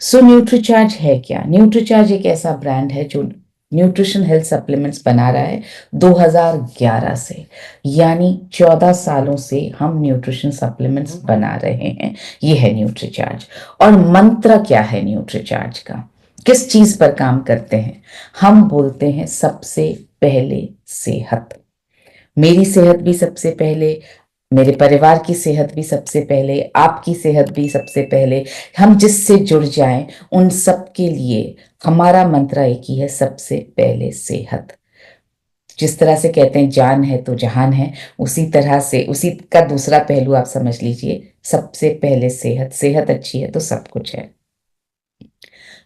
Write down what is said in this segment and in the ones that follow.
सो Nutricharge है क्या? Nutricharge एक ऐसा ब्रांड है जो न्यूट्रिशन हेल्थ सप्लीमेंट्स बना रहा है 2011 से, यानी 14 सालों से हम न्यूट्रिशन सप्लीमेंट्स बना रहे हैं। ये है न्यूट्रीचार्ज। और मंत्र क्या है न्यूट्रीचार्ज का? किस चीज पर काम करते हैं? हम बोलते हैं सबसे पहले सेहत। मेरी सेहत भी सबसे पहले, मेरे परिवार की सेहत भी सबसे पहले, आपकी सेहत भी सबसे पहले। हम जिससे जुड़ जाएं उन सब के लिए हमारा मंत्र एक ही है, सबसे पहले सेहत। जिस तरह से कहते हैं जान है तो जहान है, उसी तरह से उसी का दूसरा पहलू आप समझ लीजिए, सबसे पहले सेहत। सेहत अच्छी है तो सब कुछ है।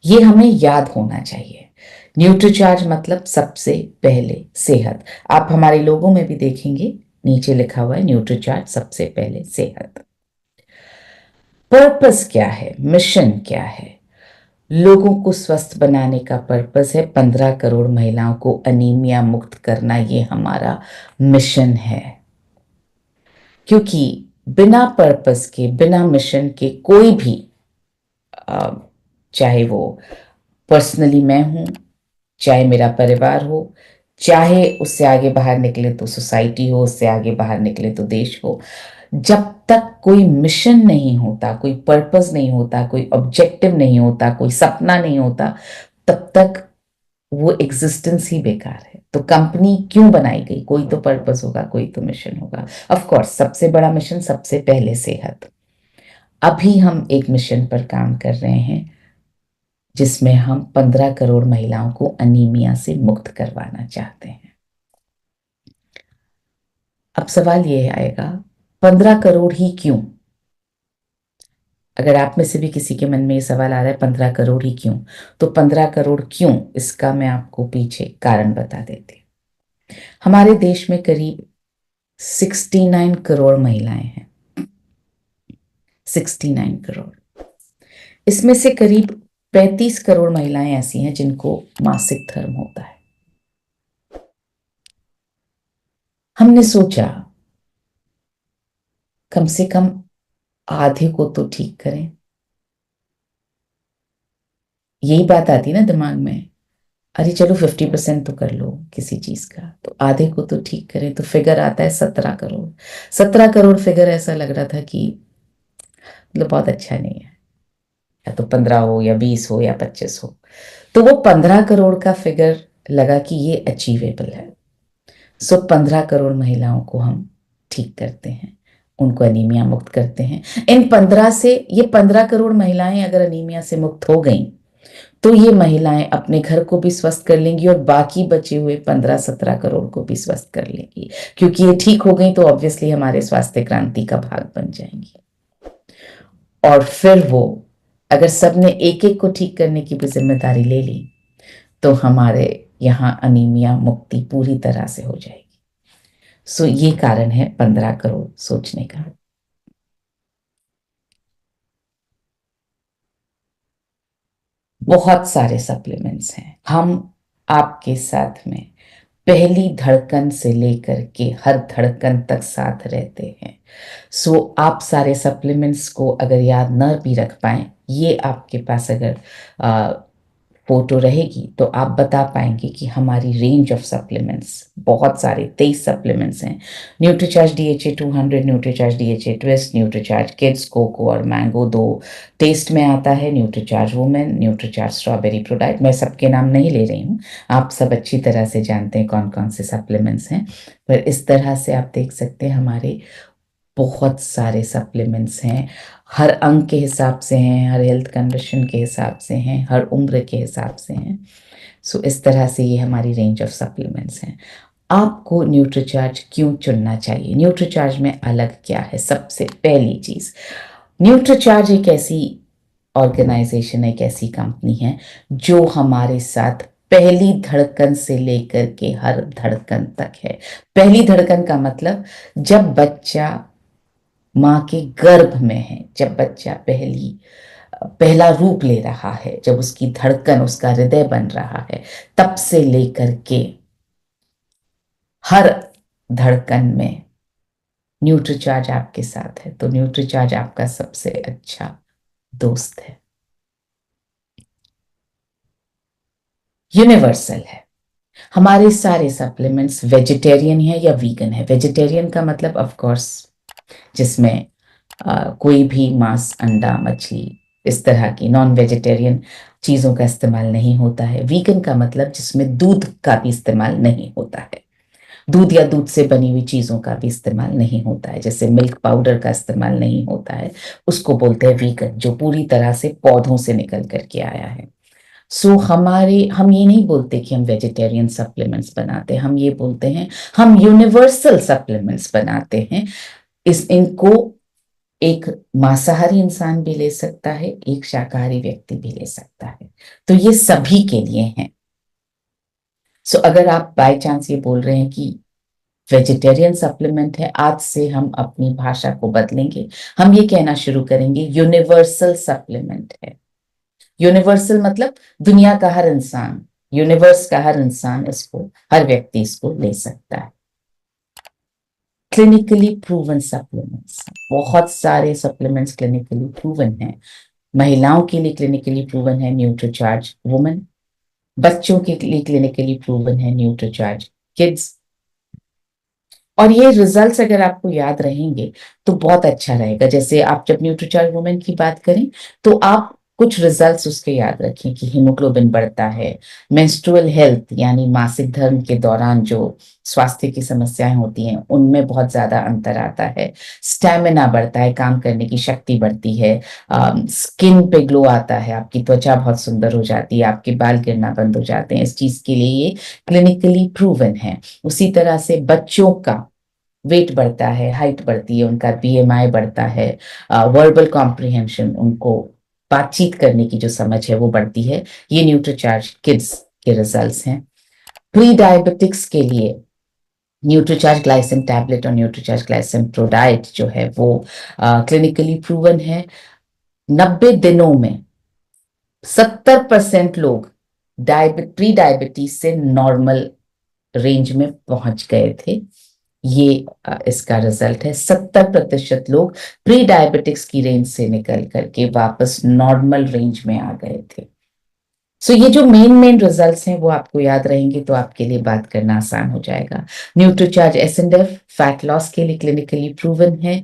ये हमें याद होना चाहिए। न्यूट्रीचार्ज मतलब सबसे पहले सेहत। आप हमारे लोगों में भी देखेंगे नीचे लिखा हुआ है न्यूट्रीचार्ज सबसे पहले सेहत। पर्पस क्या है, मिशन क्या है? लोगों को स्वस्थ बनाने का पर्पस है। 15 करोड़ महिलाओं को अनीमिया मुक्त करना, ये हमारा मिशन है। क्योंकि बिना पर्पस के, बिना मिशन के कोई भी चाहे वो पर्सनली मैं हूं, चाहे मेरा परिवार हो, चाहे उससे आगे बाहर निकले तो सोसाइटी हो, उससे आगे बाहर निकले तो देश हो, जब तक कोई मिशन नहीं होता, कोई पर्पस नहीं होता, कोई ऑब्जेक्टिव नहीं होता, कोई सपना नहीं होता, तब तक वो एग्जिस्टेंस ही बेकार है। तो कंपनी क्यों बनाई गई? कोई तो पर्पस होगा, कोई तो मिशन होगा। ऑफ कोर्स सबसे बड़ा मिशन सबसे पहले सेहत। अभी हम एक मिशन पर काम कर रहे हैं जिसमें हम 15 करोड़ महिलाओं को अनीमिया से मुक्त करवाना चाहते हैं। अब सवाल ये आएगा, 15 करोड़ ही क्यों? अगर आप में से भी किसी के मन में ये सवाल आ रहा है 15 करोड़ ही क्यों, तो 15 करोड़ क्यों, इसका मैं आपको पीछे कारण बता देती हूँ। हमारे देश में करीब 69 करोड़ महिलाएं हैं। 69 करोड़। इसमें से करीब 35 करोड़ महिलाएं ऐसी हैं जिनको मासिक धर्म होता है। हमने सोचा कम से कम आधे को तो ठीक करें। यही बात आती है ना दिमाग में, अरे चलो 50% तो कर लो किसी चीज का, तो आधे को तो ठीक करें। तो फिगर आता है 17 करोड़। 17 करोड़ फिगर ऐसा लग रहा था कि मतलब बहुत अच्छा नहीं है, या तो 15 हो या 20 हो या 25 हो। तो वो 15 करोड़ का फिगर लगा कि ये अचीवेबल है। सो 15 करोड़ महिलाओं को हम ठीक करते हैं, उनको अनीमिया मुक्त करते हैं। इन 15 से, ये 15 करोड़ महिलाएं अगर अनीमिया से मुक्त हो गई तो ये महिलाएं अपने घर को भी स्वस्थ कर लेंगी और बाकी बचे हुए 15-17 करोड़ को भी स्वस्थ कर लेंगी। क्योंकि ये ठीक हो गई तो ऑब्वियसली हमारे स्वास्थ्य क्रांति का भाग बन जाएंगी। और फिर वो, अगर सबने एक एक को ठीक करने की भी जिम्मेदारी ले ली तो हमारे यहाँ अनीमिया मुक्ति पूरी तरह से हो जाएगी। सो ये कारण है 15 करोड़ सोचने का। बहुत सारे सप्लीमेंट्स हैं। हम आपके साथ में पहली धड़कन से लेकर के हर धड़कन तक साथ रहते हैं। सो आप सारे सप्लीमेंट्स को अगर याद न भी रख पाए, ये आपके पास अगर फोटो रहेगी तो आप बता पाएंगे कि हमारी रेंज ऑफ सप्लीमेंट्स बहुत सारे 23 सप्लीमेंट्स हैं। Nutricharge DHA 200, Nutricharge DHA twist, Nutricharge kids, cocoa और मैंगो दो टेस्ट में आता है, न्यूट्रीचार्ज वुमेन, न्यूट्रीचार्ज स्ट्रॉबेरी प्रोडाइट। मैं सबके नाम नहीं ले रही हूँ, आप सब अच्छी तरह से जानते हैं कौन कौन से सप्लीमेंट्स हैं। पर इस तरह से आप देख सकते हैं हमारे बहुत सारे सप्लीमेंट्स हैं। हर अंग के हिसाब से हैं, हर हेल्थ कंडीशन के हिसाब से हैं, हर उम्र के हिसाब से हैं। सो इस तरह से ये हमारी रेंज ऑफ सप्लीमेंट्स हैं। आपको न्यूट्रीचार्ज क्यों चुनना चाहिए? न्यूट्रीचार्ज में अलग क्या है? सबसे पहली चीज, न्यूट्रीचार्ज एक ऐसी ऑर्गेनाइजेशन, एक ऐसी कंपनी है जो हमारे साथ पहली धड़कन से लेकर के हर धड़कन तक है। पहली धड़कन का मतलब जब बच्चा माँ के गर्भ में है, जब बच्चा पहला रूप ले रहा है, जब उसकी धड़कन, उसका हृदय बन रहा है, तब से लेकर के हर धड़कन में न्यूट्रीचार्ज आपके साथ है। तो न्यूट्रीचार्ज आपका सबसे अच्छा दोस्त है। यूनिवर्सल है। हमारे सारे सप्लीमेंट्स वेजिटेरियन है या वीगन है। वेजिटेरियन का मतलब ऑफ कोर्स जिसमें कोई भी मांस, अंडा, मछली, इस तरह की नॉन वेजिटेरियन चीज़ों का इस्तेमाल नहीं होता है। वीगन का मतलब जिसमें दूध का भी इस्तेमाल नहीं होता है, दूध या दूध से बनी हुई चीज़ों का भी इस्तेमाल नहीं होता है, जैसे मिल्क पाउडर का इस्तेमाल नहीं होता है, उसको बोलते हैं वीगन, जो पूरी तरह से पौधों से निकल करके आया है। सो हम ये नहीं बोलते कि हम वेजिटेरियन सप्लीमेंट्स बनाते हैं, हम ये बोलते हैं हम यूनिवर्सल सप्लीमेंट्स बनाते हैं। इनको एक मांसाहारी इंसान भी ले सकता है, एक शाकाहारी व्यक्ति भी ले सकता है, तो ये सभी के लिए हैं। सो अगर आप बाय चांस ये बोल रहे हैं कि वेजिटेरियन सप्लीमेंट है, आज से हम अपनी भाषा को बदलेंगे, हम ये कहना शुरू करेंगे यूनिवर्सल सप्लीमेंट है। यूनिवर्सल मतलब दुनिया का हर इंसान, यूनिवर्स का हर इंसान इसको, हर व्यक्ति इसको ले सकता है। क्लिनिकली प्रूवन सप्लीमेंट्स, बहुत सारे सप्लीमेंट्स क्लिनिकली प्रूवन हैं। महिलाओं के लिए क्लिनिकली प्रूवन है न्यूट्रीचार्ज वुमेन, बच्चों के लिए क्लिनिकली प्रूवन है न्यूट्रीचार्ज किड्स। और ये रिजल्ट्स अगर आपको याद रहेंगे तो बहुत अच्छा रहेगा। जैसे आप जब न्यूट्रीचार्ज वुमेन की बात करें तो आप कुछ रिजल्ट्स उसके याद रखें कि हीमोग्लोबिन बढ़ता है, मेंस्ट्रुअल हेल्थ यानी मासिक धर्म के दौरान जो स्वास्थ्य की समस्याएं होती हैं उनमें बहुत ज्यादा अंतर आता है, स्टैमिना बढ़ता है, काम करने की शक्ति बढ़ती है, स्किन पे ग्लो आता है, आपकी त्वचा बहुत सुंदर हो जाती है, आपके बाल गिरना बंद हो जाते हैं। इस चीज के लिए ये क्लिनिकली प्रूवन है। उसी तरह से बच्चों का वेट बढ़ता है, हाइट बढ़ती है, उनका बीएमआई बढ़ता है, वर्बल कॉम्प्रिहेंशन, उनको बातचीत करने की जो समझ है वो बढ़ती है। ये न्यूट्रीचार्ज किड्स के रिजल्ट्स हैं। प्री डायबिटिक्स के लिए न्यूट्रीचार्ज ग्लाइसिन टैबलेट और न्यूट्रीचार्ज ग्लाइसिन प्रोडाइट जो है वो क्लिनिकली प्रूवन है। 90 दिनों में 70% लोग प्री डायबिटीज से नॉर्मल रेंज में पहुंच गए थे। ये इसका रिजल्ट है। 70% लोग प्री डायबिटिक्स की रेंज से निकल करके वापस नॉर्मल रेंज में आ गए थे। सो ये जो मेन रिजल्ट्स हैं वो आपको याद रहेंगे तो आपके लिए बात करना आसान हो जाएगा। न्यूट्रीचार्ज एसएनएफ फैट लॉस के लिए क्लिनिकली प्रूवन है।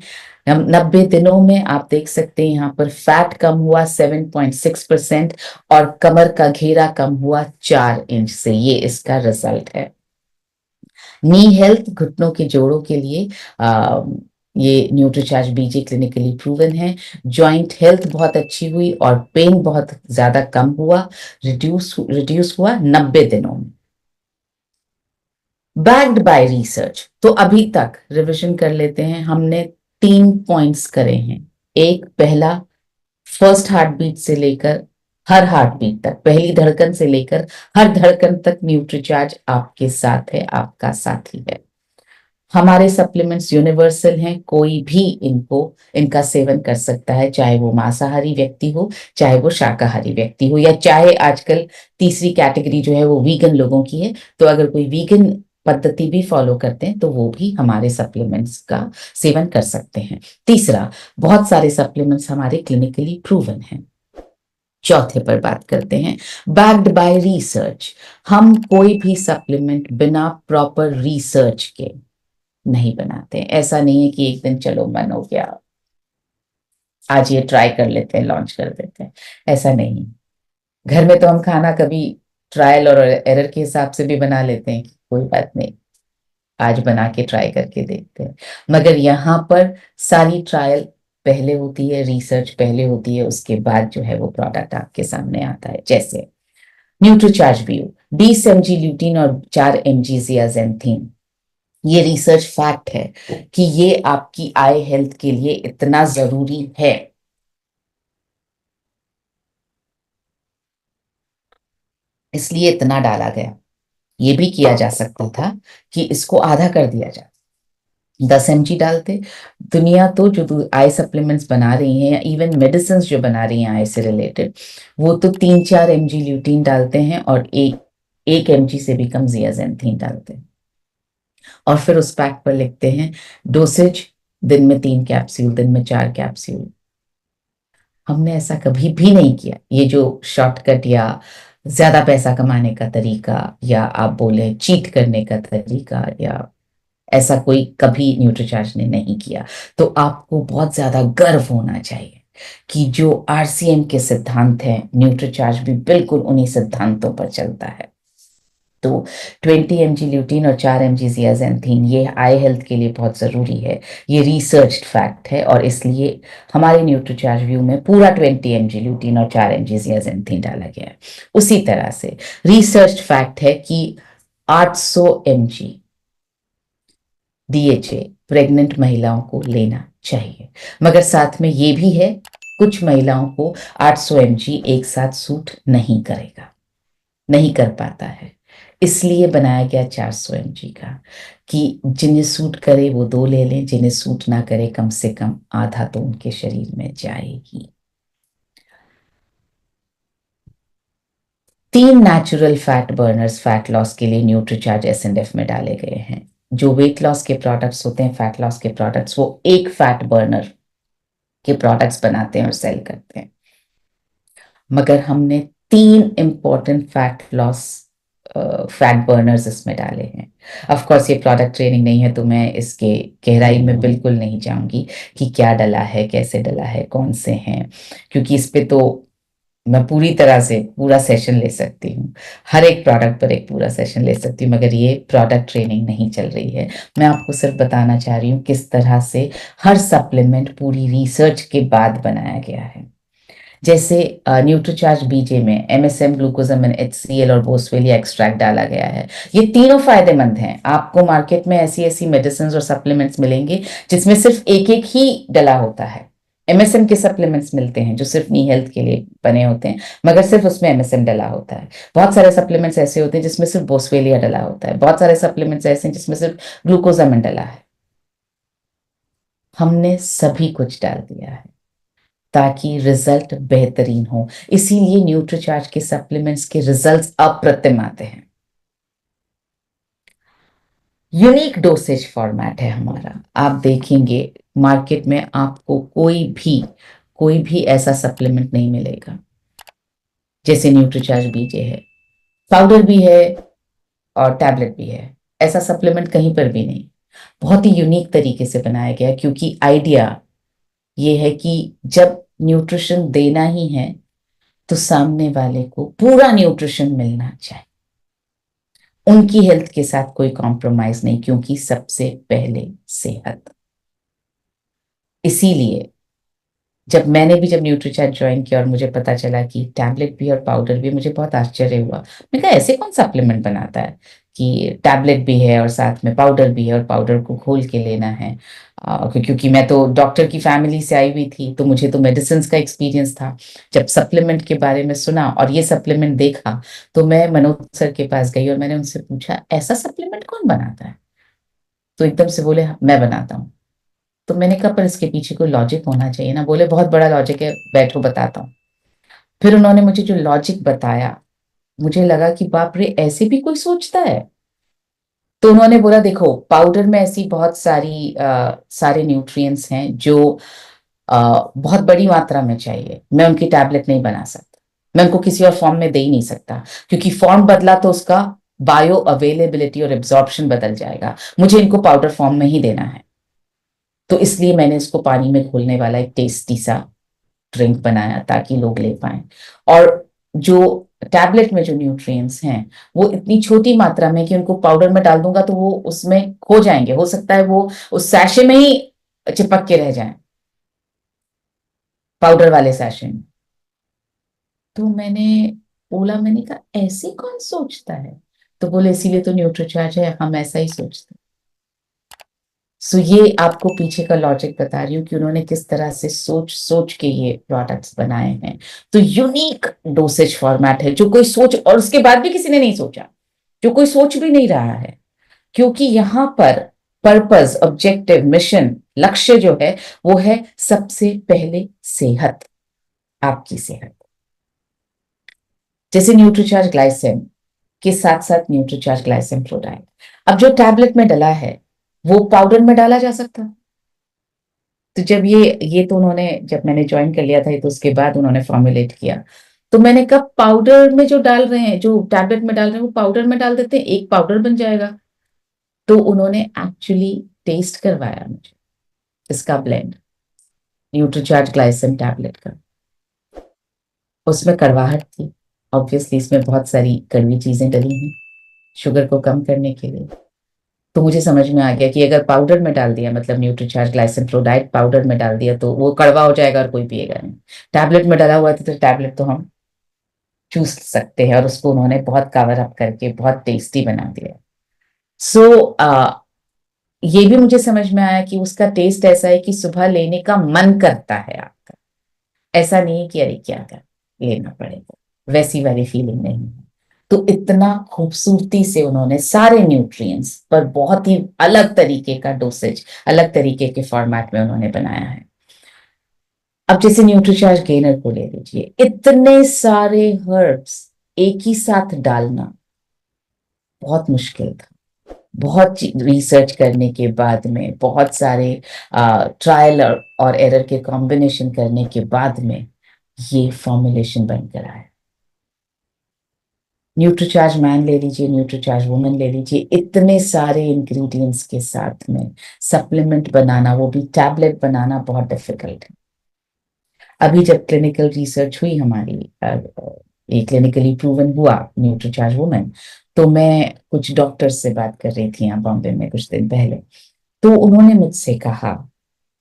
90 दिनों में आप देख सकते हैं यहाँ पर फैट कम हुआ 7.6% और कमर का घेरा कम हुआ 4 इंच से, ये इसका रिजल्ट है। नी हेल्थ घुटनों के जोड़ों के लिए ये न्यूट्रीचार्ज बीजे क्लिनिकली प्रूवन है। जॉइंट हेल्थ बहुत अच्छी हुई और पेन बहुत ज्यादा कम हुआ, रिड्यूस हुआ 90 दिनों में। Backed by research. तो अभी तक रिवीजन कर लेते हैं, हमने 3 पॉइंट्स करे हैं। एक, पहला, फर्स्ट हार्ट बीट से लेकर हर हार्ट बीट तक, पहली धड़कन से लेकर हर धड़कन तक न्यूट्रीचार्ज आपके साथ है, आपका साथी है। हमारे सप्लीमेंट्स यूनिवर्सल हैं, कोई भी इनका सेवन कर सकता है, चाहे वो मांसाहारी व्यक्ति हो, चाहे वो शाकाहारी व्यक्ति हो, या चाहे आजकल तीसरी कैटेगरी जो है वो वीगन लोगों की है। तो अगर कोई वीगन पद्धति भी फॉलो करते हैं तो वो भी हमारे सप्लीमेंट्स का सेवन कर सकते हैं। तीसरा, बहुत सारे सप्लीमेंट्स हमारे क्लिनिकली प्रूवन हैं। चौथे पर बात करते हैं, बैक्ड बाय रिसर्च। हम कोई भी सप्लीमेंट बिना प्रॉपर रिसर्च के नहीं बनाते हैं। ऐसा नहीं है कि एक दिन चलो मन हो गया आज ये ट्राई कर लेते हैं, लॉन्च कर देते हैं, ऐसा नहीं। घर में तो हम खाना कभी ट्रायल और एरर के हिसाब से भी बना लेते हैं कि कोई बात नहीं, आज बना के ट्राई करके देखते हैं। मगर यहाँ पर सारी ट्रायल पहले होती है, रिसर्च पहले होती है, उसके बाद जो है वो प्रोडक्ट आपके सामने आता है। जैसे न्यूट्रीचार्ज व्यू, 20 mg ल्यूटीन और 4 mg जियाजेंथीन, ये रिसर्च फैक्ट है कि ये आपकी आई हेल्थ के लिए इतना जरूरी है, इसलिए इतना डाला गया। ये भी किया जा सकता था कि इसको आधा कर दिया जाए, 10 mg डालते। दुनिया तो जो आई सप्लीमेंट्स बना रही हैं या इवन मेडिसिन जो बना रही हैं आई से रिलेटेड, वो तो 3-4 mg ल्यूटीन डालते हैं और एक mg से भी कम जियाजेंथीन डालते हैं, और फिर उस पैक पर लिखते हैं डोसेज दिन में 3 कैप्सूल, दिन में 4 कैप्सूल। हमने ऐसा कभी भी नहीं किया। ये जो शॉर्टकट या ज्यादा पैसा कमाने का तरीका, या आप बोले चीट करने का तरीका, या ऐसा कोई कभी न्यूट्रीचार्ज ने नहीं किया। तो आपको बहुत ज्यादा गर्व होना चाहिए कि जो आरसीएम के सिद्धांत हैं, न्यूट्रीचार्ज भी बिल्कुल उन्हीं सिद्धांतों पर चलता है। तो 20 mg ल्यूटीन और 4 mg जियाजेंथीन ये आई हेल्थ के लिए बहुत ज़रूरी है। ये रिसर्च्ड फैक्ट है, और इसलिए हमारे न्यूट्रीचार्ज व्यू में पूरा 20 mg ल्यूटीन और 4 mg जियाजेंथीन डाला गया है। उसी तरह से रिसर्च्ड फैक्ट है कि 800 mg डीएचए प्रेग्नेंट महिलाओं को लेना चाहिए। मगर साथ में ये भी है, कुछ महिलाओं को 800 mg एक साथ सूट नहीं करेगा, नहीं कर पाता है। इसलिए बनाया गया 400 mg का, कि जिन्हें सूट करे वो 2 ले लें, जिन्हें सूट ना करे कम से कम आधा तो उनके शरीर में जाएगी। 3 natural fat Berners fat loss के लिए न्यूट्रीचार्ज एसएनएफ में डाले गए हैं। जो वेट लॉस के प्रोडक्ट्स होते हैं, फैट लॉस के प्रोडक्ट्स, वो एक फैट बर्नर के प्रोडक्ट्स बनाते हैं और सेल करते हैं। मगर हमने 3 important fat loss fat Berners इसमें डाले हैं। ऑफ कोर्स ये प्रोडक्ट ट्रेनिंग नहीं है, तो मैं इसके गहराई में बिल्कुल नहीं जाऊंगी कि क्या डला है, कैसे डला है, कौन से हैं, क्योंकि इस पे तो मैं पूरी तरह से पूरा सेशन ले सकती हूँ। हर एक प्रोडक्ट पर एक पूरा सेशन ले सकती हूँ, मगर ये प्रोडक्ट ट्रेनिंग नहीं चल रही है। मैं आपको सिर्फ बताना चाह रही हूँ किस तरह से हर सप्लीमेंट पूरी रिसर्च के बाद बनाया गया है। जैसे न्यूट्रीचार्ज बीजे में एमएसएम, ग्लूकोजामिन, एचसीएल और बोसवेलिया एक्सट्रैक्ट डाला गया है। ये तीनों फायदेमंद हैं। आपको मार्केट में ऐसी ऐसी मेडिसिन और सप्लीमेंट्स मिलेंगे जिसमें सिर्फ एक एक ही डला होता है। एमएसएम के सप्लीमेंट्स मिलते हैं जो सिर्फ नी हेल्थ के लिए बने होते हैं, मगर सिर्फ उसमें एमएसएम डला होता है। बहुत सारे सप्लीमेंट्स ऐसे होते हैं जिसमें सिर्फ बोसवेलिया डला होता है। बहुत सारे सप्लीमेंट्स ऐसे हैं जिसमें सिर्फ ग्लूकोजामिन डला है। हमने सभी कुछ डाल दिया है ताकि रिजल्ट बेहतरीन हो। इसीलिए न्यूट्रीचार्ज के सप्लीमेंट्स के रिजल्ट्स अप्रतिम आते हैं। यूनिक डोसेज फॉर्मेट है हमारा। आप देखेंगे मार्केट में आपको कोई भी ऐसा सप्लीमेंट नहीं मिलेगा जैसे न्यूट्रीचार्ज बीजे है। पाउडर भी है और टैबलेट भी है, ऐसा सप्लीमेंट कहीं पर भी नहीं। बहुत ही यूनिक तरीके से बनाया गया, क्योंकि आइडिया ये है कि जब न्यूट्रिशन देना ही है तो सामने वाले को पूरा न्यूट्रिशन मिलना चाहिए, उनकी हेल्थ के साथ कोई कॉम्प्रोमाइज नहीं, क्योंकि सबसे पहले सेहत। इसीलिए जब न्यूट्रीचार्ज ज्वाइन किया और मुझे पता चला कि टैबलेट भी और पाउडर भी, मुझे बहुत आश्चर्य हुआ। मैंने कहा ऐसे कौन सप्लीमेंट बनाता है कि टैबलेट भी है और साथ में पाउडर भी है, और पाउडर को घोल के लेना है। क्योंकि मैं तो डॉक्टर की फैमिली से आई हुई थी, तो मुझे तो मेडिसिन का एक्सपीरियंस था। जब सप्लीमेंट के बारे में सुना और ये सप्लीमेंट देखा, तो मैं मनोज सर के पास गई और मैंने उनसे पूछा ऐसा सप्लीमेंट कौन बनाता है। तो एकदम से बोले मैं बनाता हूँ। तो मैंने कहा पर इसके पीछे कोई लॉजिक होना चाहिए ना। बोले बहुत बड़ा लॉजिक है, बैठो बताता हूँ। फिर उन्होंने मुझे जो लॉजिक बताया, मुझे लगा कि बाप रे, ऐसे भी कोई सोचता है। तो उन्होंने बोला देखो, पाउडर में ऐसी बहुत सारे न्यूट्रिएंट्स हैं जो बहुत बड़ी मात्रा में चाहिए। मैं उनकी टैबलेट नहीं बना सकता, मैं उनको किसी और फॉर्म में दे ही नहीं सकता, क्योंकि फॉर्म बदला तो उसका बायो अवेलेबिलिटी और एब्जॉर्प्शन बदल जाएगा। मुझे इनको पाउडर फॉर्म में ही देना है। तो इसलिए मैंने इसको पानी में घुलने वाला एक टेस्टी सा ड्रिंक बनाया ताकि लोग ले पाए। और जो टैबलेट में जो न्यूट्रिएंट्स हैं वो इतनी छोटी मात्रा में कि उनको पाउडर में डाल दूंगा तो वो उसमें खो जाएंगे, हो सकता है वो उस सैशे में ही चिपक के रह जाएं, पाउडर वाले सैशे में। तो मैंने कहा ऐसे कौन सोचता है। तो बोले इसीलिए तो न्यूट्रीचार्ज है, हम ऐसा ही सोचते हैं। सो ये आपको पीछे का लॉजिक बता रही हूँ कि उन्होंने किस तरह से सोच सोच के ये प्रोडक्ट्स बनाए हैं। तो यूनिक डोसेज फॉर्मेट है जो कोई सोच, और उसके बाद भी किसी ने नहीं सोचा, जो कोई सोच भी नहीं रहा है। क्योंकि यहाँ पर पर्पस, ऑब्जेक्टिव, मिशन, लक्ष्य जो है वो है सबसे पहले सेहत, आपकी सेहत। जैसे न्यूट्रीचार्ज ग्लाइसेम के साथ साथ न्यूट्रीचार्ज ग्लाइसेम प्रोडाइन, अब जो टैबलेट में डला है वो पाउडर में डाला जा सकता है। तो जब ये तो उन्होंने, जब मैंने ज्वाइन कर लिया था तो उसके बाद उन्होंने फॉर्मुलेट किया। तो मैंने कहा पाउडर में जो डाल रहे हैं, जो टैबलेट में डाल रहे हैं, वो पाउडर में डाल देते हैं, एक पाउडर बन जाएगा। तो उन्होंने एक्चुअली टेस्ट करवाया मुझे इसका ब्लेंड, न्यूट्रीचार्ज ग्लाइसिन टैबलेट का। उसमें कड़वाहट थी, ऑब्वियसली इसमें बहुत सारी कड़वी चीजें डली हैं शुगर को कम करने के लिए। तो मुझे समझ में आ गया कि अगर पाउडर में डाल दिया, मतलब न्यूट्रीचार्ज ग्लाइसिन फ्लोराइड पाउडर में डाल दिया, तो वो कड़वा हो जाएगा और कोई पिएगा नहीं। टैबलेट में डाला हुआ था तो टैबलेट तो हम चूस सकते हैं, और उसको उन्होंने बहुत कवर अप करके बहुत टेस्टी बना दिया। सो ये भी मुझे समझ में आया कि उसका टेस्ट ऐसा है कि सुबह लेने का मन करता है आपका, ऐसा नहीं है कि अरे क्या कर लेना पड़ेगा, वैसी वाली फीलिंग नहीं है। तो इतना खूबसूरती से उन्होंने सारे न्यूट्रिएंट्स पर बहुत ही अलग तरीके का डोसेज, अलग तरीके के फॉर्मेट में उन्होंने बनाया है। अब जैसे न्यूट्रीचार्ज गेनर को ले लीजिए, इतने सारे हर्ब्स एक ही साथ डालना बहुत मुश्किल था। बहुत रिसर्च करने के बाद में, बहुत सारे ट्रायल और एरर के कॉम्बिनेशन करने के बाद में ये फॉर्मुलेशन बनकर आया। न्यूट्रीचार्ज मैन ले लीजिए, न्यूट्रीचार्ज वुमेन ले लीजिए, इतने सारे इंग्रेडिएंट्स के साथ में सप्लीमेंट बनाना, वो भी टैबलेट बनाना बहुत डिफिकल्ट है। अभी जब क्लिनिकल रिसर्च हुई हमारी, ये क्लिनिकली प्रूवन हुआ न्यूट्रीचार्ज वुमेन, तो मैं कुछ डॉक्टर से बात कर रही थी यहाँ बॉम्बे में कुछ दिन पहले। तो उन्होंने मुझसे कहा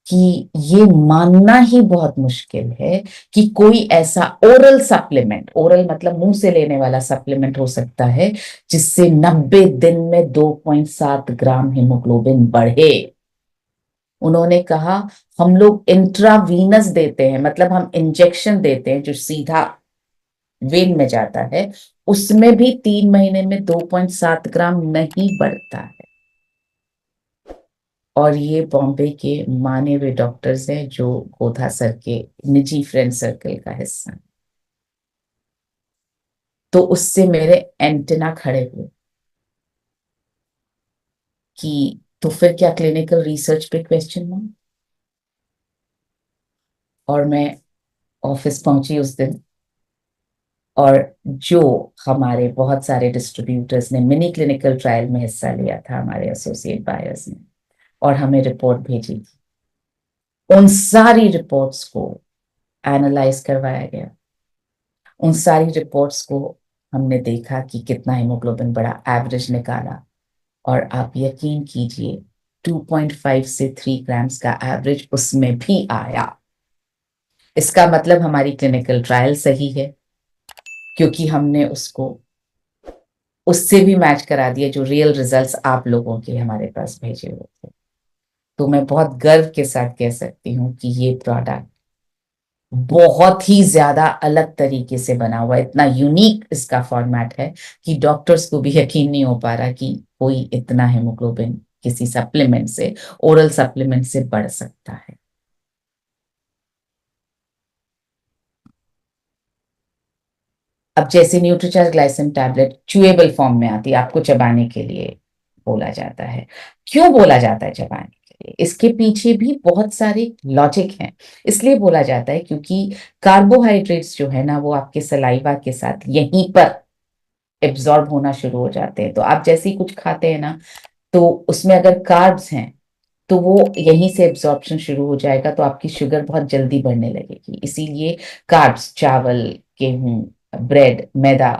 कि ये मानना ही बहुत मुश्किल है कि कोई ऐसा ओरल सप्लीमेंट, ओरल मतलब मुंह से लेने वाला सप्लीमेंट हो सकता है जिससे 90 दिन में 2.7 ग्राम हीमोग्लोबिन बढ़े। उन्होंने कहा हम लोग इंट्रावीनस देते हैं, मतलब हम इंजेक्शन देते हैं जो सीधा वेन में जाता है, उसमें भी 3 महीने में 2.7 ग्राम नहीं बढ़ता है। और ये बॉम्बे के माने हुए डॉक्टर्स हैं जो गोधा सर के निजी फ्रेंड सर्कल का हिस्सा हैं। तो उससे मेरे एंटेना खड़े हुए कि तो फिर क्या क्लिनिकल रिसर्च पे क्वेश्चन मार्क। और मैं ऑफिस पहुंची उस दिन, और जो हमारे बहुत सारे डिस्ट्रीब्यूटर्स ने मिनी क्लिनिकल ट्रायल में हिस्सा लिया था, हमारे एसोसिएट बायर्स ने, और हमें रिपोर्ट भेजी थी, उन सारी रिपोर्ट्स को एनालाइज करवाया गया। उन सारी रिपोर्ट्स को हमने देखा कि कितना हीमोग्लोबिन बढ़ा, एवरेज निकाला, और आप यकीन कीजिए 2.5 से 3 ग्राम्स का एवरेज उसमें भी आया। इसका मतलब हमारी क्लिनिकल ट्रायल सही है, क्योंकि हमने उसको उससे भी मैच करा दिया जो रियल रिजल्ट्स आप लोगों के हमारे पास भेजे हुए थे। तो मैं बहुत गर्व के साथ कह सकती हूँ कि ये प्रोडक्ट बहुत ही ज्यादा अलग तरीके से बना हुआ है, इतना यूनिक इसका फॉर्मेट है कि डॉक्टर्स को भी यकीन नहीं हो पा रहा कि कोई इतना हेमोग्लोबिन किसी सप्लीमेंट से, ओरल सप्लीमेंट से बढ़ सकता है। अब जैसे Nutricharge glycine tablet chewable form में आती है, आपको चबाने के लिए बोला जाता है। क्यों बोला जाता है चबाने के लिए? इसके पीछे भी बहुत सारे लॉजिक हैं। इसलिए बोला जाता है क्योंकि कार्बोहाइड्रेट्स जो है ना, वो आपके सलाइवा के साथ यहीं पर एब्जॉर्ब होना शुरू हो जाते हैं। तो आप जैसे ही कुछ खाते हैं ना, तो उसमें अगर कार्ब्स हैं तो वो यहीं से एब्जॉर्प्शन शुरू हो जाएगा, तो आपकी शुगर बहुत जल्दी बढ़ने लगेगी। इसीलिए कार्ब्स, चावल, गेहूं, ब्रेड, मैदा,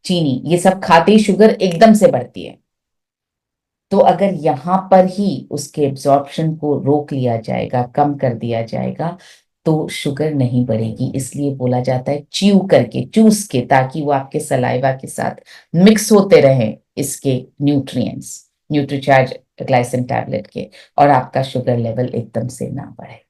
चीनी, ये सब खाते ही शुगर एकदम से बढ़ती है। तो अगर यहाँ पर ही उसके एब्जॉर्प्शन को रोक लिया जाएगा, कम कर दिया जाएगा, तो शुगर नहीं बढ़ेगी। इसलिए बोला जाता है च्यू करके, चूस के, ताकि वो आपके सलाइवा के साथ मिक्स होते रहें इसके न्यूट्रिएंट्स, न्यूट्रीचार्ज ग्लाइसिन टैबलेट के, और आपका शुगर लेवल एकदम से ना बढ़े।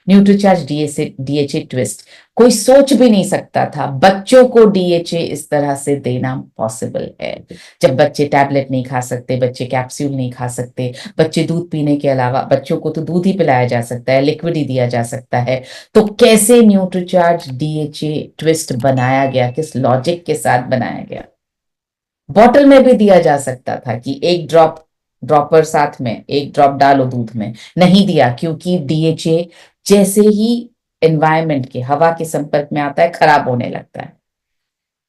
न्यूट्रीचार्ज डीएचए ट्विस्ट, कोई सोच भी नहीं सकता था बच्चों को डीएचए इस तरह से देना पॉसिबल है। जब बच्चे टैबलेट नहीं खा सकते, बच्चे कैप्सूल नहीं खा सकते, बच्चे दूध पीने के अलावा, बच्चों को तो दूध ही पिलाया जा सकता है, लिक्विड ही दिया जा सकता है, तो कैसे न्यूट्रीचार्ज डीएचए ट्विस्ट बनाया गया, किस लॉजिक के साथ बनाया गया। बॉटल में भी दिया जा सकता था कि एक ड्रॉप, ड्रॉपर साथ में एक ड्रॉप डालो दूध में, नहीं दिया, क्योंकि डीएचए जैसे ही एनवायरमेंट के, हवा के संपर्क में आता है, खराब होने लगता है।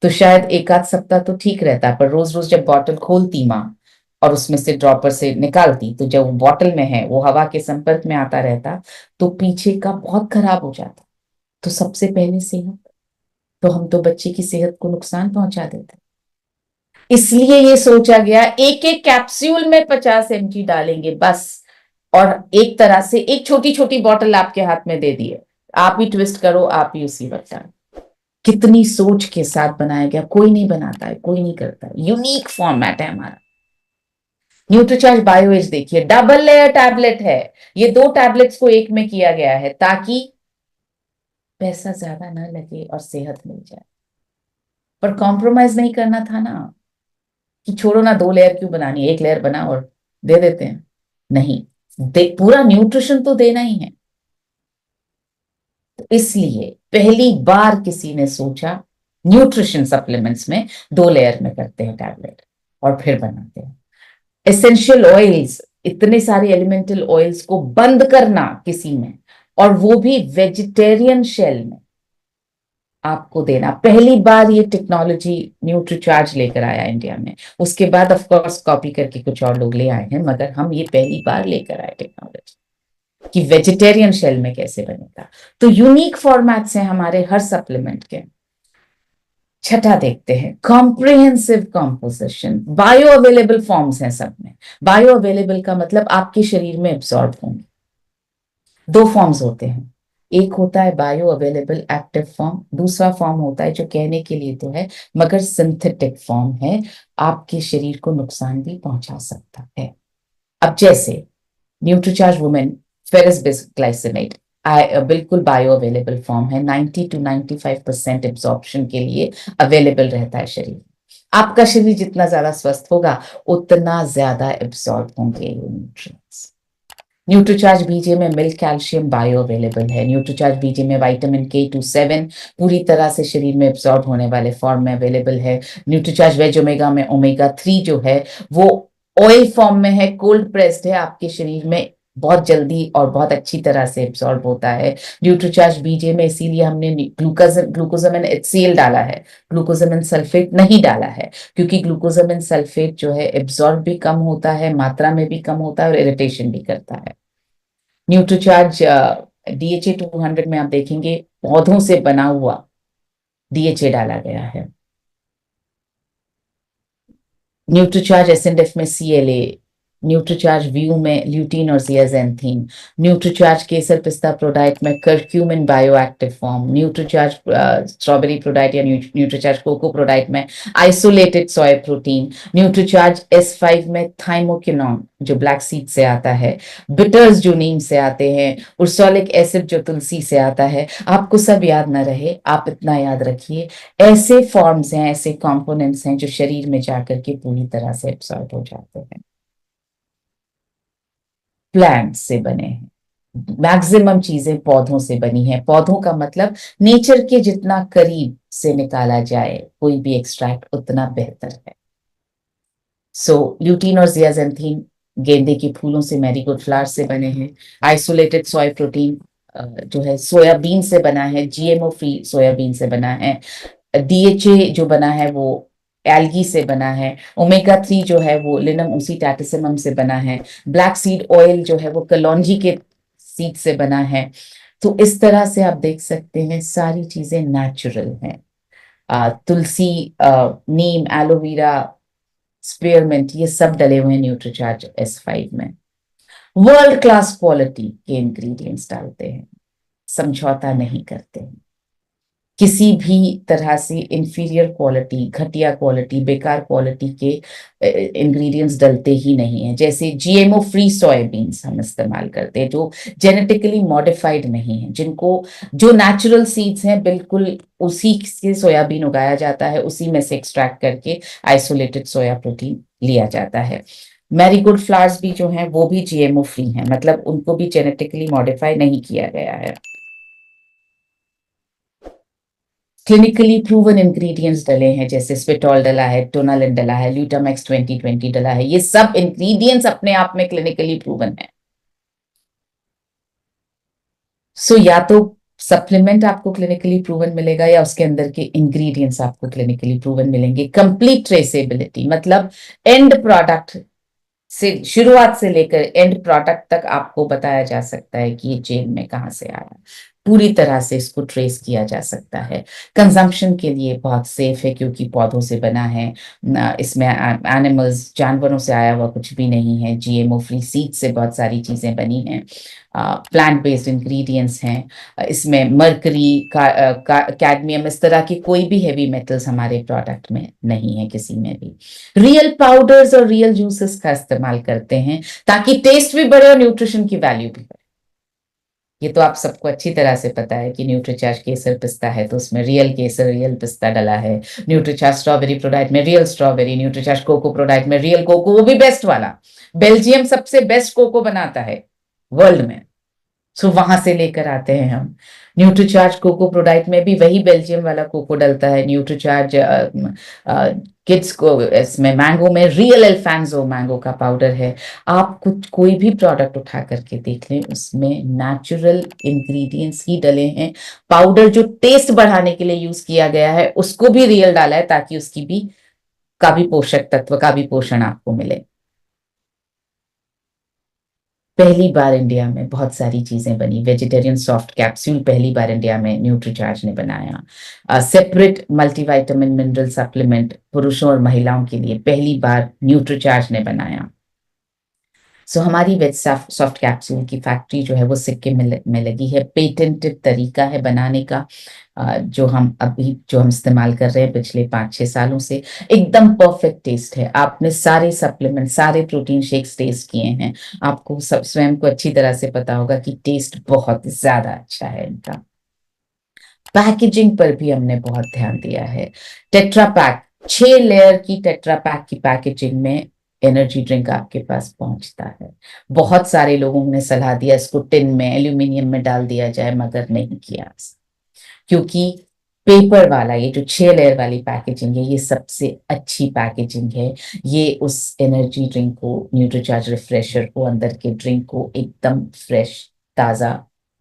तो शायद एक आध सप्ताह तो ठीक रहता है, पर रोज रोज जब बॉटल खोलती माँ और उसमें से ड्रॉपर से निकालती, तो जब वो बॉटल में है वो हवा के संपर्क में आता रहता, तो पीछे का बहुत खराब हो जाता। तो सबसे पहले सेहत, तो हम तो बच्चे की सेहत को नुकसान पहुंचा देते। इसलिए ये सोचा गया एक एक कैप्सूल में 50 mg डालेंगे बस, और एक तरह से एक छोटी छोटी बॉटल आपके हाथ में दे दिए, आप ही ट्विस्ट करो, आप ही उसी वक्त डालो। कितनी सोच के साथ बनाया गया, कोई नहीं बनाता है, कोई नहीं करता है, यूनिक फॉर्मेट है हमारा। न्यूट्रीचार्ज बायो एज देखिए, डबल लेयर टैबलेट है, ये 2 टैबलेट्स को एक में किया गया है ताकि पैसा ज्यादा ना लगे और सेहत मिल जाए। पर कॉम्प्रोमाइज नहीं करना था ना, कि छोड़ो ना 2 लेयर क्यों बनानी, एक लेयर बना और दे देते हैं। नहीं, पूरा न्यूट्रिशन तो देना ही है। तो इसलिए पहली बार किसी ने सोचा न्यूट्रिशन सप्लीमेंट्स में 2 लेयर में करते हैं टैबलेट और फिर बनाते हैं। एसेंशियल ऑयल्स, इतने सारे एलिमेंटल ऑयल्स को बंद करना किसी में, और वो भी वेजिटेरियन शेल में आपको देना, पहली बार ये टेक्नोलॉजी न्यूट्रीचार्ज लेकर आया इंडिया में। उसके बाद ऑफ कोर्स कॉपी करके कुछ और लोग ले आए हैं, मगर हम ये पहली बार लेकर आए टेक्नोलॉजी कि वेजिटेरियन शेल में कैसे बनेगा। तो यूनिक फॉर्मेट्स हैं हमारे हर सप्लीमेंट के। छठा देखते हैं, comprehensive composition, bio available forms हैं सब में। बायो अवेलेबल का मतलब आपके शरीर में एब्सॉर्ब होंगे। 2 फॉर्म्स होते हैं, एक होता है बायो अवेलेबल एक्टिव फॉर्म, दूसरा फॉर्म होता है जो कहने के लिए तो है मगर सिंथेटिक फॉर्म है, आपके शरीर को नुकसान भी पहुंचा सकता है। अब जैसे न्यूट्रीचार्ज वुमेन फेरस ग्लाइसिनेट बिल्कुल बायो अवेलेबल फॉर्म है, 90 to 95% एब्जॉर्प्शन के लिए अवेलेबल रहता है शरीर। आपका शरीर जितना ज्यादा स्वस्थ होगा उतना ज्यादा एब्सॉर्ब होंगे ये न्यूट्रिएंट्स। न्यूट्रीचार्ज बीजे में मिल्क कैल्शियम बायो अवेलेबल है, न्यूट्रीचार्ज बीजे में विटामिन K27 पूरी तरह से शरीर में एब्सॉर्ब होने वाले फॉर्म में अवेलेबल है। न्यूट्रीचार्ज वेज ओमेगा में ओमेगा 3 जो है वो ऑयल फॉर्म में है, कोल्ड प्रेस्ड है, आपके शरीर में बहुत जल्दी और बहुत अच्छी तरह से एब्सॉर्ब होता है। न्यूट्रीचार्ज बीजे में इसीलिए हमने ग्लूकोजामिन HCl डाला है, ग्लूकोजामिन सल्फेट नहीं डाला है, क्योंकि ग्लूकोजामिन सल्फेट जो है एब्सॉर्ब भी कम होता है, मात्रा में भी कम होता है और इरिटेशन भी करता है। न्यूट्रीचार्ज DHA 200 में आप देखेंगे पौधों से बना हुआ DHA डाला गया है। न्यूट्रीचार्ज SNF में CLA, न्यूट्रीचार्ज व्यू में ल्यूटीन और जियाजेंथीन, न्यूट्रीचार्ज केसर पिस्ता प्रोडाइट में curcumin bio active form, Nutricharge strawberry ProDiet या न्यूट्रीचार्ज कोको प्रोडाइट में isolated soya protein, Nutricharge S5 में थाइमोकिनोन जो ब्लैक सीड से आता है, बिटर्स जो नीम से आते हैं, उर्सोलिक एसिड जो तुलसी से आता है। आपको सब याद ना रहे, आप इतना याद रखिए, ऐसे फॉर्म्स हैं, ऐसे कंपोनेंट्स हैं जो शरीर में जाकर के पूरी तरह से एब्सॉर्ब हो जाते हैं। प्लांट से बने हैं, मैक्सिमम चीजें पौधों से बनी है। पौधों का मतलब नेचर के जितना करीब से निकाला जाए कोई भी एक्सट्रैक्ट उतना बेहतर है। सो ल्यूटीन और जियाजेंथीन गेंदे के फूलों से, मैरीगोल्ड फ्लावर से बने हैं। आइसोलेटेड सोया प्रोटीन जो है सोयाबीन से बना है, GMO फ्री सोयाबीन से बना है। DHA जो बना है वो एल्गी से बना है। ओमेगा 3 जो है वो लिनम ओसीटैटिसमम से बना है। ब्लैक सीड ऑयल जो है वो कलौंजी के सीड से बना है। तो इस तरह से आप देख सकते हैं सारी चीजें नेचुरल हैं। तुलसी, नीम, एलोवेरा, स्पेयरमिंट, ये सब डले हुए हैं न्यूट्रीचार्ज S5 में। वर्ल्ड क्लास क्वालिटी के इंग्रेडिएंट्स डालते हैं, समझौता नहीं करते हैं किसी भी तरह से। इंफीरियर क्वालिटी, घटिया क्वालिटी, बेकार क्वालिटी के इंग्रेडिएंट्स डलते ही नहीं है। जैसे GMO फ्री सोयाबीन्स हम इस्तेमाल करते हैं जो जेनेटिकली मॉडिफाइड नहीं है, जिनको जो नेचुरल सीड्स हैं बिल्कुल उसी से सोयाबीन उगाया जाता है, उसी में से एक्सट्रैक्ट करके आइसोलेटेड सोया प्रोटीन लिया जाता है। मैरीगोल्ड फ्लावर्स भी जो हैं वो भी GMO फ्री हैं, मतलब उनको भी जेनेटिकली मॉडिफाई नहीं किया गया है। क्लिनिकली प्रूवन इंग्रेडिएंट्स डले हैं, जैसे स्पिटॉल डला है, टोनालिन डला है, ल्यूटामैक्स 2020 डला है। ये सब इंग्रेडिएंट्स अपने आप में क्लिनिकली प्रूवन है। सो या तो सप्लीमेंट आपको क्लिनिकली प्रूवन मिलेगा या उसके अंदर के इंग्रेडिएंट्स आपको क्लिनिकली प्रूवन मिलेंगे। कंप्लीट ट्रेसेबिलिटी मतलब एंड प्रोडक्ट से, शुरुआत से लेकर एंड प्रोडक्ट तक आपको बताया जा सकता है कि ये चेन में कहाँ से आया, पूरी तरह से इसको ट्रेस किया जा सकता है। कंजम्पशन के लिए बहुत सेफ है क्योंकि पौधों से बना है, इसमें एनिमल्स, जानवरों से आया हुआ कुछ भी नहीं है। जीएमओ फ्री सीड से बहुत सारी चीजें बनी हैं, प्लांट बेस्ड इंग्रेडिएंट्स हैं। इसमें मर्करी कैडमियम, इस तरह की कोई भी हैवी मेटल्स हमारे प्रोडक्ट में नहीं है किसी में भी। रियल पाउडर्स और रियल जूसेस का इस्तेमाल करते हैं ताकि टेस्ट भी बढ़े और न्यूट्रिशन की वैल्यू भी बढ़े। ये तो आप सबको अच्छी तरह से पता है कि न्यूट्रीचार्ज केसर पिस्ता है तो उसमें रियल केसर रियल पिस्ता डला है। न्यूट्रीचार्ज स्ट्रॉबेरी प्रोडक्ट में real strawberry, Nutricharge cocoa product में रियल कोको, वो भी बेस्ट वाला। बेल्जियम सबसे बेस्ट कोको बनाता है वर्ल्ड में, सो वहां से लेकर आते हैं हम। न्यूट्रीचार्ज कोको प्रोडक्ट में भी वही बेल्जियम वाला कोको डलता है। न्यूट्रीचार्ज किड्स को, इसमें मैंगो में रियल अल्फांसो मैंगो का पाउडर है। आप कुछ कोई भी प्रोडक्ट उठा करके देख लें, उसमें नेचुरल इंग्रेडिएंट्स ही डले हैं। पाउडर जो टेस्ट बढ़ाने के लिए यूज किया गया है उसको भी रियल डाला है ताकि उसकी भी का भी पोषक तत्व का भी पोषण आपको मिले। पहली बार इंडिया में बहुत सारी चीजें बनी। वेजिटेरियन सॉफ्ट कैप्सूल पहली बार इंडिया में न्यूट्रीचार्ज ने बनाया। सेपरेट मल्टीविटामिन मिनरल सप्लीमेंट पुरुषों और महिलाओं के लिए पहली बार न्यूट्रीचार्ज ने बनाया। सो हमारी वेज सॉफ्ट कैप्सूल की फैक्ट्री जो है वो सिक्किम में लगी है। पेटेंटेड तरीका है बनाने का, जो हम इस्तेमाल कर रहे हैं पिछले 5-6 सालों से। एकदम परफेक्ट टेस्ट है। आपने सारे सप्लीमेंट, सारे प्रोटीन शेक्स टेस्ट किए हैं, आपको सब स्वयं को अच्छी तरह से पता होगा कि टेस्ट बहुत ज्यादा अच्छा है इनका। पैकेजिंग पर भी हमने बहुत ध्यान दिया है। टेट्रा पैक, 6 लेयर की टेट्रा पैक की पैकेजिंग में एनर्जी ड्रिंक आपके पास पहुंचता है। बहुत सारे लोगों ने सलाह दिया इसको टिन में, एल्यूमिनियम में डाल दिया जाए, मगर नहीं किया, क्योंकि पेपर वाला ये जो 6 लेयर वाली पैकेजिंग है ये सबसे अच्छी पैकेजिंग है। ये उस एनर्जी ड्रिंक को, न्यूट्रीचार्ज रिफ्रेशर को, अंदर के ड्रिंक को एकदम फ्रेश, ताजा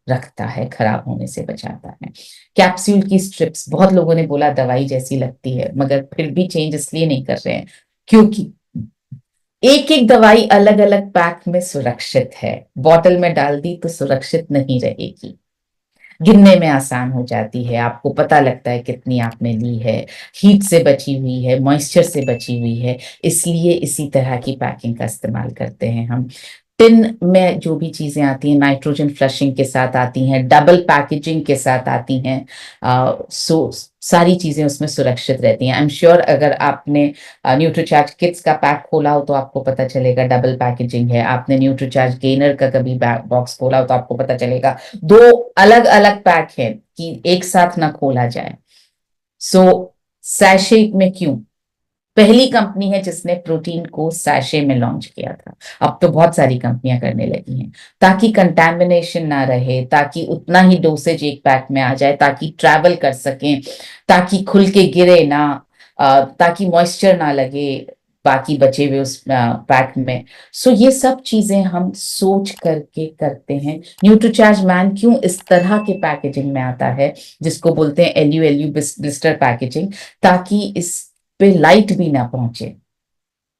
रखता है, खराब होने से बचाता है। कैप्सूल की स्ट्रिप्स, बहुत लोगों ने बोला दवाई जैसी लगती है, मगर फिर भी चेंज इसलिए नहीं कर रहे हैं क्योंकि एक एक दवाई अलग अलग पैक में सुरक्षित है। बॉटल में डाल दी तो सुरक्षित नहीं रहेगी, गिनने में आसान हो जाती है, आपको पता लगता है कितनी आपने ली है, हीट से बची हुई है, मॉइस्चर से बची हुई है। इसलिए इसी तरह की पैकिंग का इस्तेमाल करते हैं हम। टिन में जो भी चीजें आती हैं नाइट्रोजन फ्लशिंग के साथ आती हैं, डबल पैकेजिंग के साथ आती हैं, सो सारी चीजें उसमें सुरक्षित रहती हैं। आई एम श्योर अगर आपने न्यूट्रीचार्ज किड्स का पैक खोला हो तो आपको पता चलेगा डबल पैकेजिंग है। आपने न्यूट्रीचार्ज गेनर का कभी बॉक्स खोला हो तो आपको पता चलेगा 2 अलग अलग पैक है कि एक साथ ना खोला जाए। सो सैशे में क्यों? पहली कंपनी है जिसने प्रोटीन को सैशे में लॉन्च किया था। अब तो बहुत सारी कंपनियां करने लगी हैं ताकि कंटैमिनेशन ना रहे, ताकि उतना ही डोसेज एक पैक में आ जाए, ताकि ट्रैवल कर सकें, ताकि खुल के गिरे ना, ताकि मॉइस्चर ना लगे बाकी बचे हुए उस पैक में। सो ये सब चीजें हम सोच करके करते हैं। न्यूट्रीचार्ज मैन क्यों इस तरह के पैकेजिंग में आता है जिसको बोलते हैं एलयू एलयू ब्लिस्टर पैकेजिंग, ताकि इस पे लाइट भी ना पहुंचे।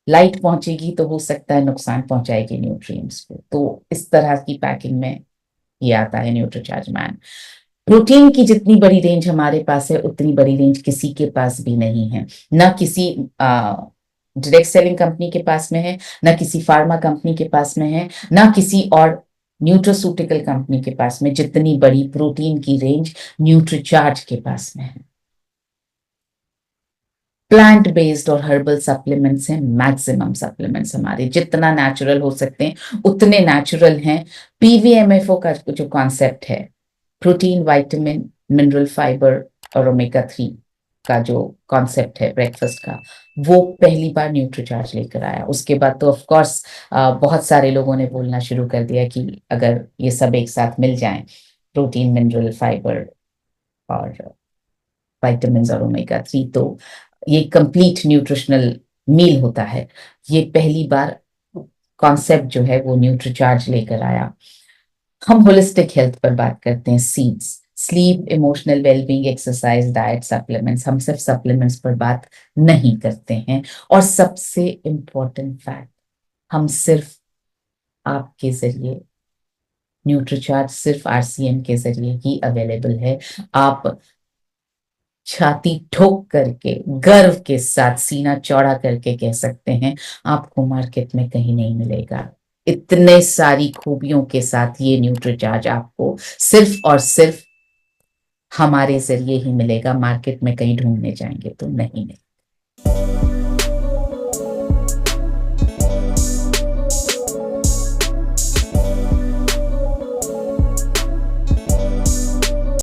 लाइट पहुंचेगी तो हो सकता है नुकसान पहुंचाएगी न्यूट्रिएंट्स को, तो इस तरह की पैकिंग में ये आता है न्यूट्रीचार्ज मैन। प्रोटीन की जितनी बड़ी रेंज हमारे पास है उतनी बड़ी रेंज किसी के पास भी नहीं है, ना किसी डायरेक्ट सेलिंग कंपनी के पास में है, ना किसी फार्मा कंपनी के पास में है, ना किसी और न्यूट्रोसूटिकल कंपनी के पास में जितनी बड़ी प्रोटीन की रेंज न्यूट्रीचार्ज के पास में है। प्लांट बेस्ड और हर्बल सप्लीमेंट्स हैं, मैक्सिमम सप्लीमेंट्स हमारे जितना नेचुरल हो सकते हैं उतने नेचुरल हैं। पीवीएमएफओ का जो कॉन्सेप्ट है, प्रोटीन, विटामिन, मिनरल, फाइबर और ओमेगा 3 का जो कॉन्सेप्ट है ब्रेकफास्ट का, वो पहली बार न्यूट्रीचार्ज लेकर आया। उसके बाद तो ऑफ कोर्स बहुत सारे लोगों ने बोलना शुरू कर दिया कि अगर ये सब एक साथ मिल जाएं, प्रोटीन, मिनरल, फाइबर और विटामिन और ओमेगा 3, तो ये कंप्लीट न्यूट्रिशनल मील होता है। ये पहली बार कॉन्सेप्ट जो है वो न्यूट्रीचार्ज लेकर आया। हम होलिस्टिक हेल्थ पर बात करते हैं। Seeds, sleep, emotional wellbeing, exercise, diet, supplements, हम सिर्फ सप्लीमेंट्स पर बात नहीं करते हैं। और सबसे इम्पोर्टेंट फैक्ट, हम सिर्फ आपके जरिए, न्यूट्रीचार्ज सिर्फ आरसीएम के जरिए ही अवेलेबल है। आप छाती ठोक करके, गर्व के साथ, सीना चौड़ा करके कह सकते हैं, आपको मार्केट में कहीं नहीं मिलेगा। इतने सारी खूबियों के साथ ये न्यूट्रीचार्ज आपको सिर्फ और सिर्फ हमारे जरिए ही मिलेगा, मार्केट में कहीं ढूंढने जाएंगे तो नहीं मिलेगा।